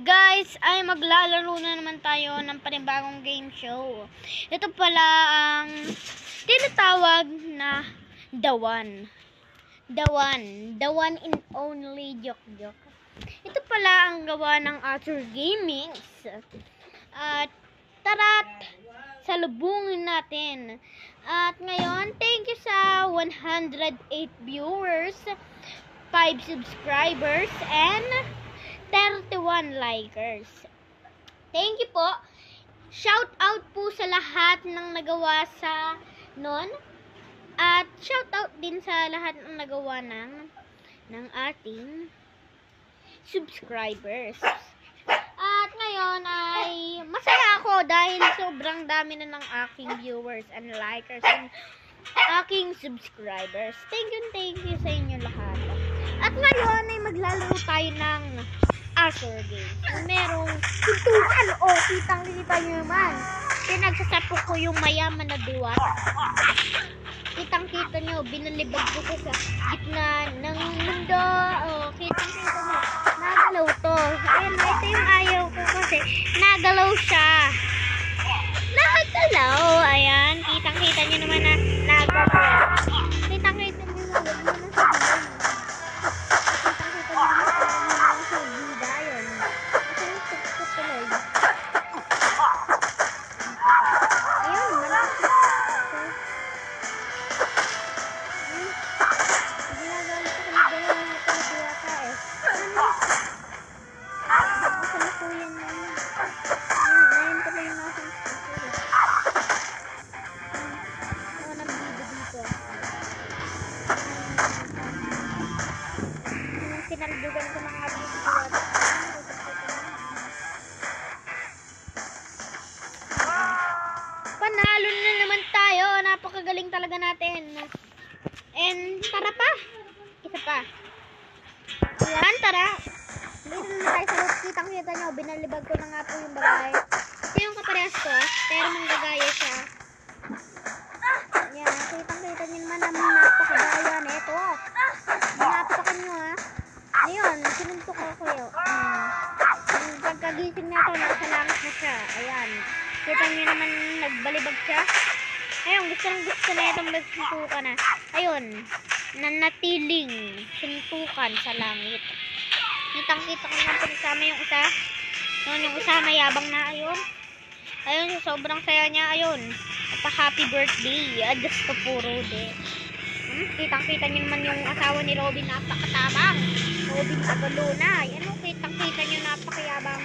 Guys, ay maglalaro na naman tayo ng panibagong game show. Ito pala ang tinatawag na The One. The one and only joke. Ito pala ang gawa ng Arthur Gaming. At tara't salubungin natin. At ngayon, thank you sa 108 viewers, 5 subscribers, and 31 likers. Thank you po. Shout out po sa lahat ng nagawa sa nun. At shout out din sa lahat ng nagawa ng ating subscribers. At ngayon ay masaya ako dahil sobrang dami na ng aking viewers and likers and aking subscribers. Thank you sa inyo lahat. At ngayon ay maglalaro tayo ng Arthur Games. Merong pintuan. Kitang-kita nyo naman. Pinagsasapok ko yung mayaman na diwata. Kitang-kita nyo, binalibag ko sa gitna ng mundo. Kitang-kita nyo, nagalaw to. Ayun, ito yung ayaw ko kasi nagalaw siya. Nagalaw. Ayan, kitang-kita nyo naman na nagalaw. Kitang-kita nyo na, huwag mo na sabihin. Sinaldugan ko ng ating diwata. Panalo na naman tayo. Napakagaling talaga natin. And tara pa. Isa pa. Ayan, tara. Dito na tayo sa loob. Kitang-kita nyo. Binalibag ko na nga po yung babae. Ito yung kaparehas ko. Pero manggagaya siya. Ayan. Kitang-kita nyo naman ang napakagaya na ito. Napakan nyo ha. Ayun, sinuntok ako kayo. Pagkagising na ito, nasa langit na siya. Ayan. Kita nyo naman, nagbalibag siya. Ayun, gusto na itong magsuntukan na. Ayun, nanatiling suntukan sa langit. Kitang-kita ko naman pinagsama yung isa. Yung isa mayabang na, ayun. Ayun, sobrang saya niya, ayun. Pa-happy birthday. Diyos ko puro de. Kitang-kita nyo naman yung asawa ni Robin, napakatabang. Robin Tagalona. Yan o, kitang-kita nyo, napakayabang.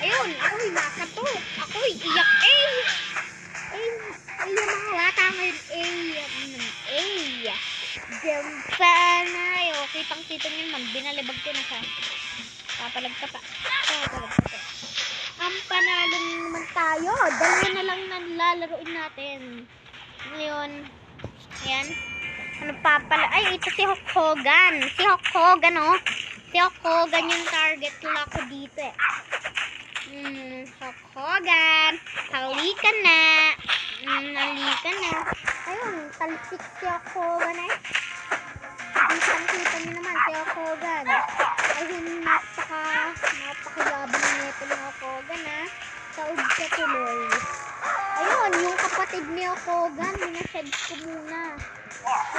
Ayun, ako'y nakatok. Ako'y iyak. Ay, yung mga wata ngayon. Jampan na. Ayun, kitang-kita nyo naman, binalibag ko na siya. Papalag ka pa. Ang panalo naman tayo. Dalawa na lang nalalaroin natin. Ngayon, ayan. Ano pa pala? Ay, ito si Hulk Hogan. Si Hulk Hogan, oh. Si Hulk Hogan yung target lang ko dito, eh. Hulk Hogan. Halika na. Halika na. Ayun, talsik si Hulk Hogan, eh. Kita niyo naman si Hulk Hogan. Ayun, napakayabang nito ni Hulk Hogan, ha. Saud siya tuloy. Ayun, yung kapatid ni Hulk Hogan, minashed ko muna.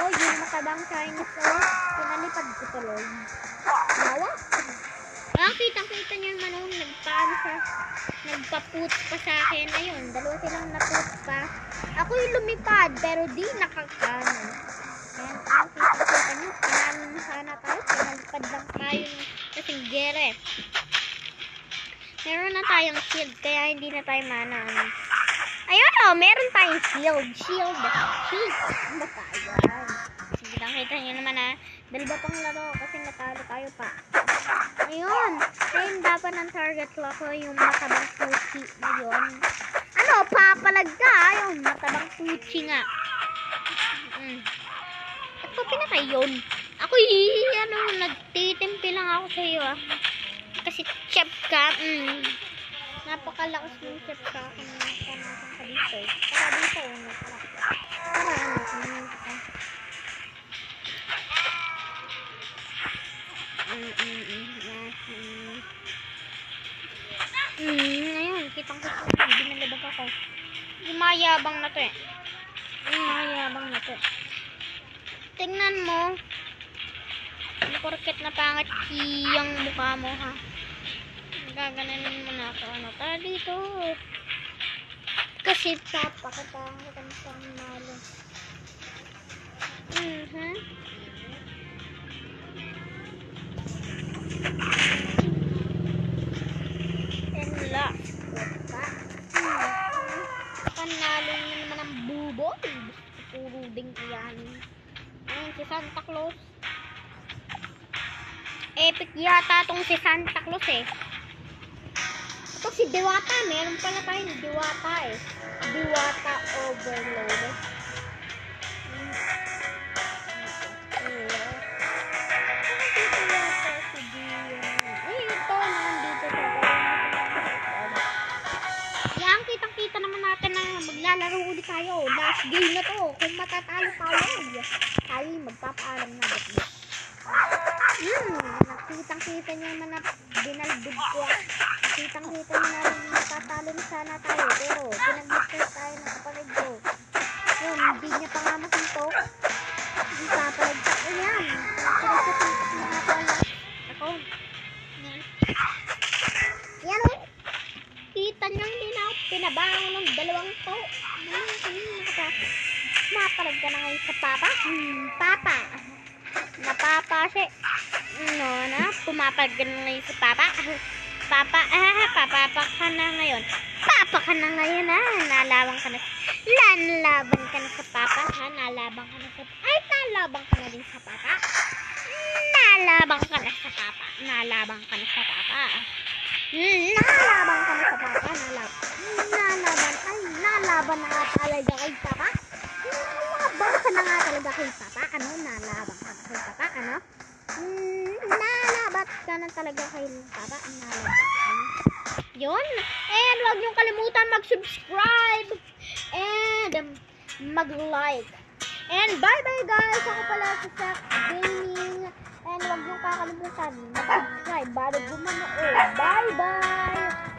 Oh, yung matabang Chinese ko, pinalipad ko tuloy. Nawa? Kitang-kita niyo naman, nagpaano siya, nagpa-put pa sa akin. Ayun, dalawa silang na-put pa. Ako yung lumipad, pero di nakakano. Ayan, kitang-kita niyo, panalo na sana tayo, pinalipad lang tayo kasing gere. Meron na tayong shield, kaya hindi na tayo manang. Ayun o, meron tayong shield. Ano ba tayo? Kitang-kita nyo naman ha. Dalawa pang laro kasi natalo tayo pa. Ayun. Ayun, dapat ang target ko yung matabang sushi na yun. Ano, papalag ka. Ayun, matabang sushi nga. At ko pinatay yun. Ako nagtitimpi lang ako sa iyo ah. Kasi chef ka. Napakalakas ng chef ka. Dito. Para dito. Ayun, kitang-kita na. Binalabag ako. Mayabang na to eh. Mayabang na to. Tingnan mo. Porket na pangit yung mukha mo ha. Gaganan mo na ako. Ano tayo dito? Kasi papakatangit ang panalo. And last. Panalo na naman ang buboy. Puro ding yan. Ayun, si Santa Claus. Epic yata tong si Santa Claus eh. Ito si Diwata. Meron pala tayong Diwata eh. Diwata Overload. Yan, kitang-kita naman natin na maglalaro ulit tayo. Last game na to. Kung matatalo tayo, tayo magpapaalam na dito. Nakitang-kita nyo naman na binalbid ko. Nakitang-kita nyo na matatalo na sana tayo. Pero pinag-mister tayo ng kapatid ko. Yun, hindi niya pa nga masintok. Hindi papalagsak ko yan. Pinagsasintok na nga pala. Ako. Yan o. Kita nyo hindi na ako pinabangon ng dalawang to. Mapalag ka na ngayon sa papa. Papa. Napapa siya. No, na. Pumapalag ka na ngayon sa papa. Papa. Papapa ka na ngayon. Papa ka na ngayon ha. Nalabang ka na. Nalaban ka na sa papa ha. Nalabang ka na sa papa. Ay, nalabang ka na din sa papa. Nalabang ka na sa papa. Nalabang ka na sa papa. Nalaban ka na sa papa. Nalaban. Ay, nalaban na nga talaga kay papa. Nalaban ka na nga talaga kay papa. Ano? Nalaban ka na kay papa. Ano? Nalabat ka na talaga kay papa. Nalaban ka na. Yun. And huwag niyong kalimutan mag-subscribe. And mag-like. And bye-bye guys. Ako pala si Sack Gaming. And huwag niyong kakalimutan mag-subscribe bago gumanood. Bye-bye!